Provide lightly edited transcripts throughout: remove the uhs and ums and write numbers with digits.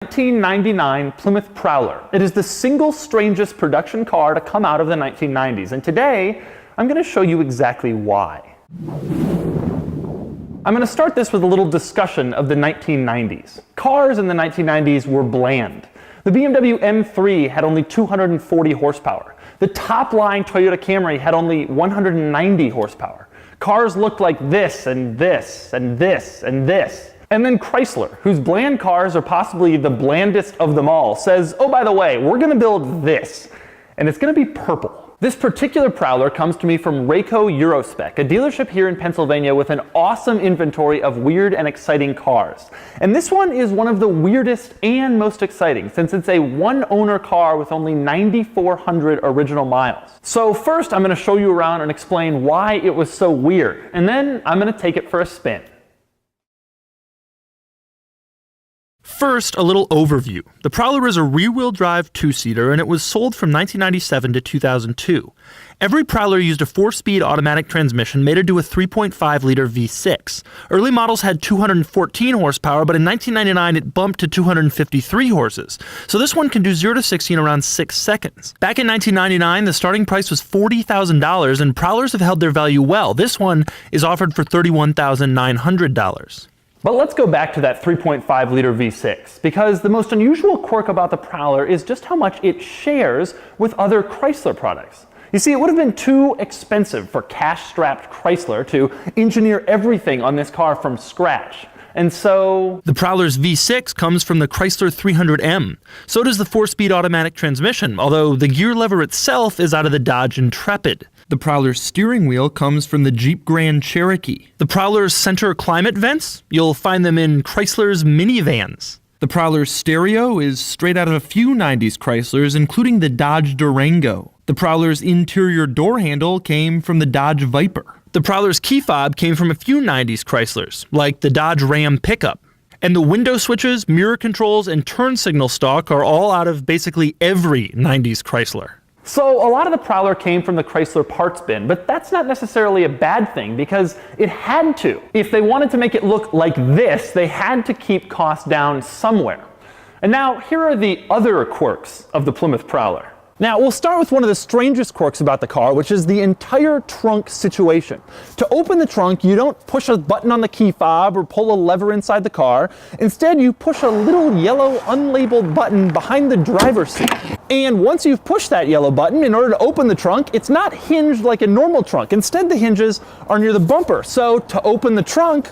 1999 Plymouth Prowler. It is the single strangest production car to come out of the 1990s, and today I'm going to show you exactly why. I'm going to start this with a little discussion of the 1990s. Cars in the 1990s were bland. The BMW M3 had only 240 horsepower. The top-line Toyota Camry had only 190 horsepower. Cars looked like this and this and this and this. And then Chrysler, whose bland cars are possibly the blandest of them all, says, oh, by the way, we're going to build this, and it's going to be purple. This particular Prowler comes to me from Rayco Eurospec, a dealership here in Pennsylvania with an awesome inventory of weird and exciting cars. And this one is one of the weirdest and most exciting, since it's a one-owner car with only 9,400 original miles. So first, I'm going to show you around and explain why it was so weird, and then I'm going to take it for a spin. First, a little overview. The Prowler is a rear-wheel drive two-seater, and it was sold from 1997 to 2002. Every Prowler used a 4-speed automatic transmission mated to a 3.5-liter V6. Early models had 214 horsepower, but in 1999 it bumped to 253 horses. So this one can do 0 to 60 in around 6 seconds. Back in 1999, the starting price was $40,000, and Prowlers have held their value well. This one is offered for $31,900. But let's go back to that 3.5-liter V6, because the most unusual quirk about the Prowler is just how much it shares with other Chrysler products. You see, it would have been too expensive for cash-strapped Chrysler to engineer everything on this car from scratch. And so the Prowler's V6 comes from the Chrysler 300M. So does the 4-speed automatic transmission, although the gear lever itself is out of the Dodge Intrepid. The Prowler's steering wheel comes from the Jeep Grand Cherokee. The Prowler's center climate vents, you'll find them in Chrysler's minivans. The Prowler's stereo is straight out of a few 90s Chryslers, including the Dodge Durango. The Prowler's interior door handle came from the Dodge Viper. The Prowler's key fob came from a few 90s Chryslers, like the Dodge Ram pickup. And the window switches, mirror controls, and turn signal stalk are all out of basically every 90s Chrysler. So a lot of the Prowler came from the Chrysler parts bin, but that's not necessarily a bad thing because it had to. If they wanted to make it look like this, they had to keep costs down somewhere. And now here are the other quirks of the Plymouth Prowler. Now, we'll start with one of the strangest quirks about the car, which is the entire trunk situation. To open the trunk, you don't push a button on the key fob or pull a lever inside the car. Instead, you push a little yellow unlabeled button behind the driver's seat. And once you've pushed that yellow button, in order to open the trunk, it's not hinged like a normal trunk. Instead, the hinges are near the bumper. So to open the trunk,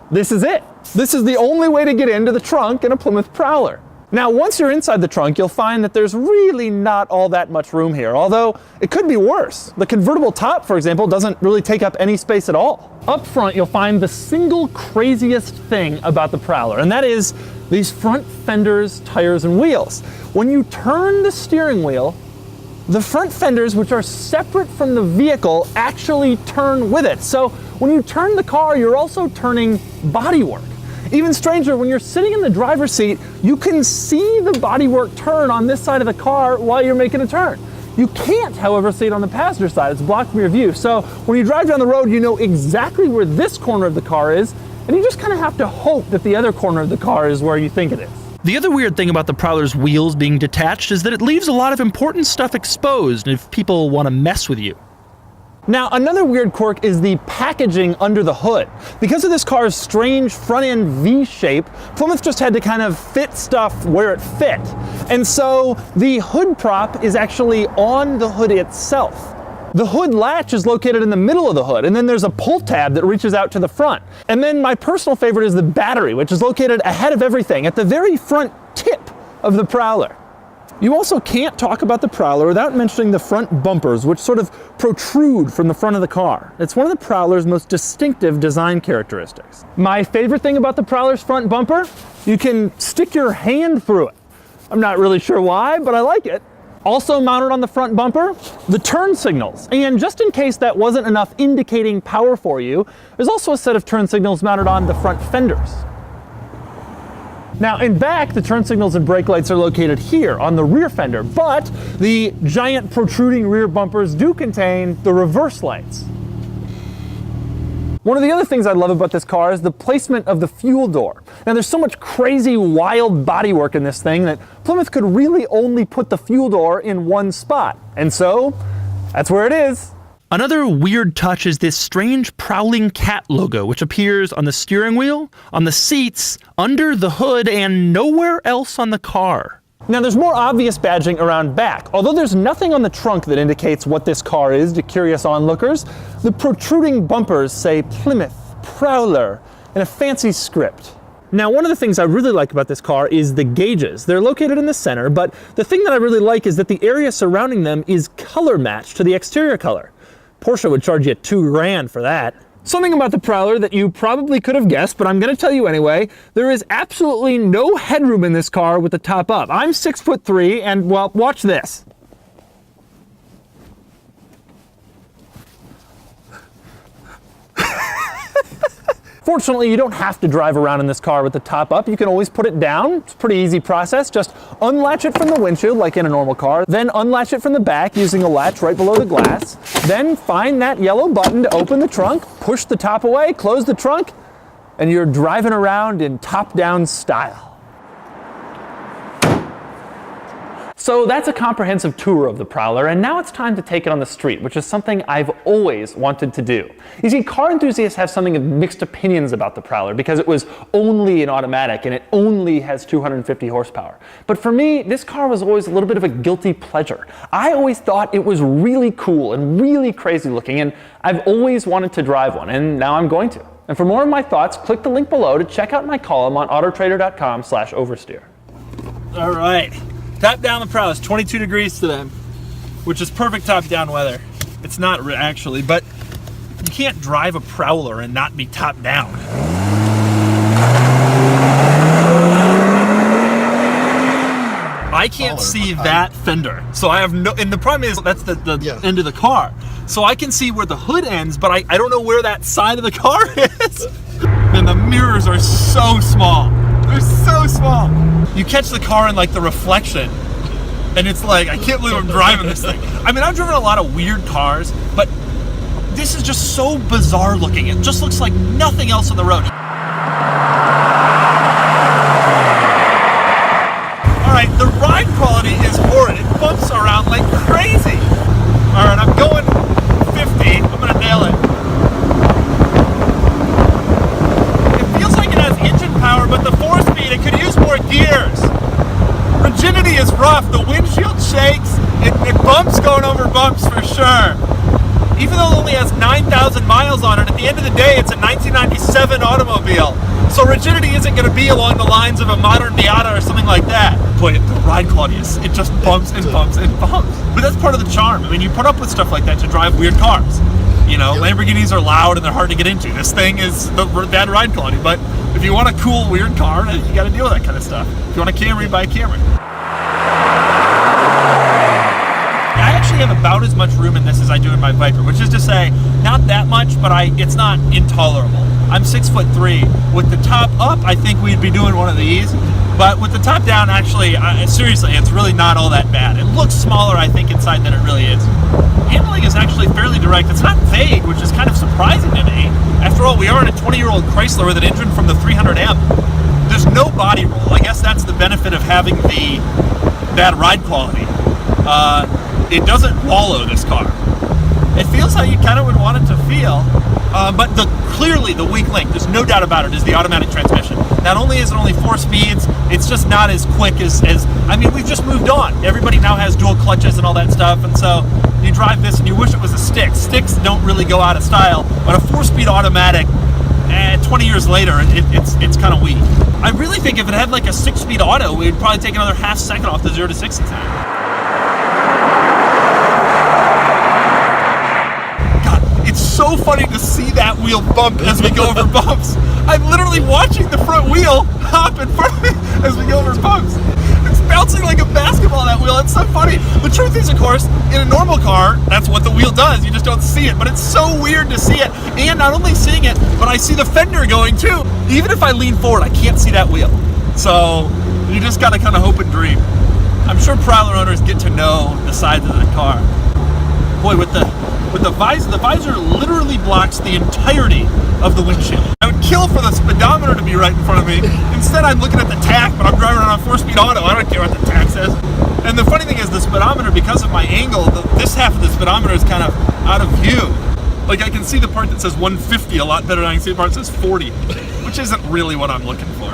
this is it. This is the only way to get into the trunk in a Plymouth Prowler. Now, once you're inside the trunk, you'll find that there's really not all that much room here, although it could be worse. The convertible top, for example, doesn't really take up any space at all. Up front, you'll find the single craziest thing about the Prowler, and that is these front fenders, tires, and wheels. When you turn the steering wheel, the front fenders, which are separate from the vehicle, actually turn with it. So when you turn the car, you're also turning bodywork. Even stranger, when you're sitting in the driver's seat, you can see the bodywork turn on this side of the car while you're making a turn. You can't, however, see it on the passenger side. It's blocked from your view. So when you drive down the road, you know exactly where this corner of the car is, and you just kind of have to hope that the other corner of the car is where you think it is. The other weird thing about the Prowler's wheels being detached is that it leaves a lot of important stuff exposed if people want to mess with you. Now, another weird quirk is the packaging under the hood. Because of this car's strange front-end V shape, Plymouth just had to kind of fit stuff where it fit. And so the hood prop is actually on the hood itself. The hood latch is located in the middle of the hood, and then there's a pull tab that reaches out to the front. And then my personal favorite is the battery, which is located ahead of everything at the very front tip of the Prowler. You also can't talk about the Prowler without mentioning the front bumpers, which sort of protrude from the front of the car. It's one of the Prowler's most distinctive design characteristics. My favorite thing about the Prowler's front bumper, you can stick your hand through it. I'm not really sure why, but I like it. Also mounted on the front bumper, the turn signals. And just in case that wasn't enough indicating power for you, there's also a set of turn signals mounted on the front fenders. Now in back, the turn signals and brake lights are located here on the rear fender, but the giant protruding rear bumpers do contain the reverse lights. One of the other things I love about this car is the placement of the fuel door. Now there's so much crazy, wild bodywork in this thing that Plymouth could really only put the fuel door in one spot. And so, that's where it is. Another weird touch is this strange prowling cat logo, which appears on the steering wheel, on the seats, under the hood, and nowhere else on the car. Now there's more obvious badging around back. Although there's nothing on the trunk that indicates what this car is to curious onlookers, the protruding bumpers say Plymouth Prowler in a fancy script. Now one of the things I really like about this car is the gauges. They're located in the center, but the thing that I really like is that the area surrounding them is color matched to the exterior color. Porsche would charge you $2,000 for that. Something about the Prowler that you probably could have guessed, but I'm going to tell you anyway. There is absolutely no headroom in this car with the top up. I'm 6'3", and well, watch this. Fortunately, you don't have to drive around in this car with the top up. You can always put it down. It's a pretty easy process. Just unlatch it from the windshield like in a normal car, then unlatch it from the back using a latch right below the glass. Then find that yellow button to open the trunk, push the top away, close the trunk, and you're driving around in top-down style. So that's a comprehensive tour of the Prowler, and now it's time to take it on the street, which is something I've always wanted to do. You see, car enthusiasts have something of mixed opinions about the Prowler because it was only an automatic and it only has 250 horsepower. But for me, this car was always a little bit of a guilty pleasure. I always thought it was really cool and really crazy looking, and I've always wanted to drive one, and now I'm going to. And for more of my thoughts, click the link below to check out my column on autotrader.com/oversteer. All right. Top down the Prowler. It's 22 degrees today, which is perfect top down weather. It's not actually, but you can't drive a Prowler and not be top down. I can't see that fender, so I have no. And the problem is that's the end of the car, so I can see where the hood ends, but I don't know where that side of the car is. And the mirrors are so small. They're so small. You catch the car in like the reflection, and it's like, I can't believe I'm driving this thing. I mean, I've driven a lot of weird cars, but this is just so bizarre looking. It just looks like nothing else on the road. All right, the ride quality is horrid. It bumps around like crazy. All right, I'm going 50. I'm gonna nail it. Power, but the 4-speed, it could use more gears. Rigidity is rough. The windshield shakes. It bumps going over bumps for sure. Even though it only has 9,000 miles on it, at the end of the day, it's a 1997 automobile. So rigidity isn't going to be along the lines of a modern Miata or something like that. Boy, the ride quality is, it just bumps and bumps and bumps. But that's part of the charm. I mean, you put up with stuff like that to drive weird cars. You know, Lamborghinis are loud and they're hard to get into. This thing is the bad ride quality, but if you want a cool, weird car, you got to deal with that kind of stuff. If you want a Camry, buy a Camry. I actually have about as much room in this as I do in my Viper, which is to say, not that much, but it's not intolerable. I'm 6'3". With the top up, I think we'd be doing one of these. But with the top down, actually, seriously, it's really not all that bad. It looks smaller, I think, inside than it really is. Handling is actually fairly direct. It's not vague, which is kind of surprising to me. After all, we are in a 20-year-old Chrysler with an engine from the 300M. There's no body roll. I guess that's the benefit of having the bad ride quality. It doesn't wallow, this car. It feels how you kind of would want it to feel. But clearly the weak link, there's no doubt about it, is the automatic transmission. Not only is it only 4 speeds, it's just not as quick as I mean, we've just moved on. Everybody now has dual clutches and all that stuff, and so you drive this and you wish it was a stick. Sticks don't really go out of style, but a 4-speed automatic, 20 years later, it's kind of weak. I really think if it had like a 6-speed auto, we'd probably take another half second off the 0 to 60 time. It's so funny to see that wheel bump as we go over bumps. I'm literally watching the front wheel hop in front of me as we go over bumps. It's bouncing like a basketball, that wheel. It's so funny. The truth is, of course, in a normal car, that's what the wheel does. You just don't see it. But it's so weird to see it. And not only seeing it, but I see the fender going too. Even if I lean forward, I can't see that wheel. So you just got to kind of hope and dream. I'm sure Prowler owners get to know the sides of the car. Boy, with the with the visor literally blocks the entirety of the windshield. I would kill for the speedometer to be right in front of me. Instead, I'm looking at the tach, but I'm driving around on 4-speed auto. I don't care what the tach says. And the funny thing is, the speedometer, because of my angle, this half of the speedometer is kind of out of view. Like, I can see the part that says 150 a lot better than I can see the part that says 40, which isn't really what I'm looking for.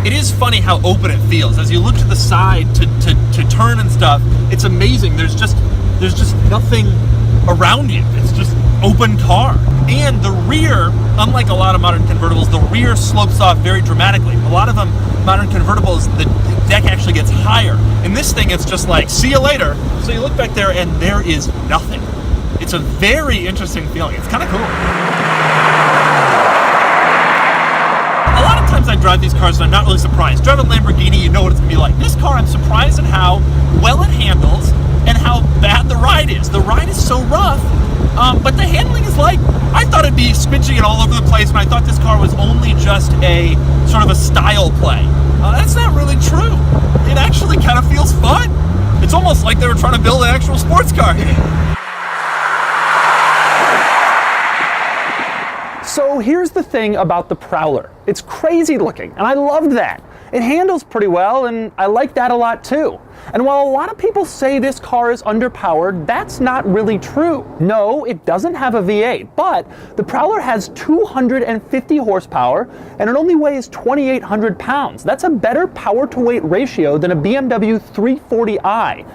It is funny how open it feels. As you look to the side to turn and stuff, it's amazing. There's just nothing around you. It's just open car. And the rear, unlike a lot of modern convertibles, the rear slopes off very dramatically. A lot of them, modern convertibles, the deck actually gets higher. In this thing, it's just like, see you later. So you look back there and there is nothing. It's a very interesting feeling. It's kind of cool. A lot of times I drive these cars and I'm not really surprised. Drive a Lamborghini, you know what it's gonna be like. This car, I'm surprised at how well it handles and how bad the ride is. The ride is so rough, but the handling is like, I thought it'd be spinching it all over the place, and I thought this car was only just a sort of a style play. That's not really true. It actually kind of feels fun. It's almost like they were trying to build an actual sports car. So here's the thing about the Prowler. It's crazy looking, and I loved that. It handles pretty well, and I like that a lot too. And while a lot of people say this car is underpowered, that's not really true. No, it doesn't have a V8, but the Prowler has 250 horsepower, and it only weighs 2,800 pounds. That's a better power to weight ratio than a BMW 340i,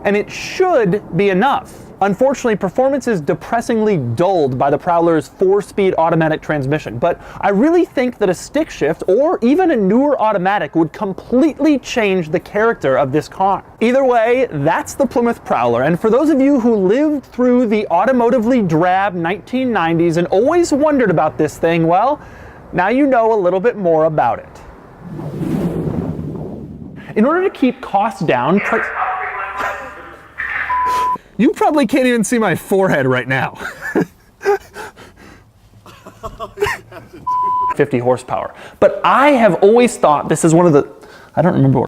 and it should be enough. Unfortunately, performance is depressingly dulled by the Prowler's 4-speed automatic transmission, but I really think that a stick shift or even a newer automatic would completely change the character of this car. Either way, that's the Plymouth Prowler, and for those of you who lived through the automotively drab 1990s and always wondered about this thing, well, now you know a little bit more about it. In order to keep costs down, you probably can't even see my forehead right now. 50 horsepower. But I have always thought this is one of the, I don't remember what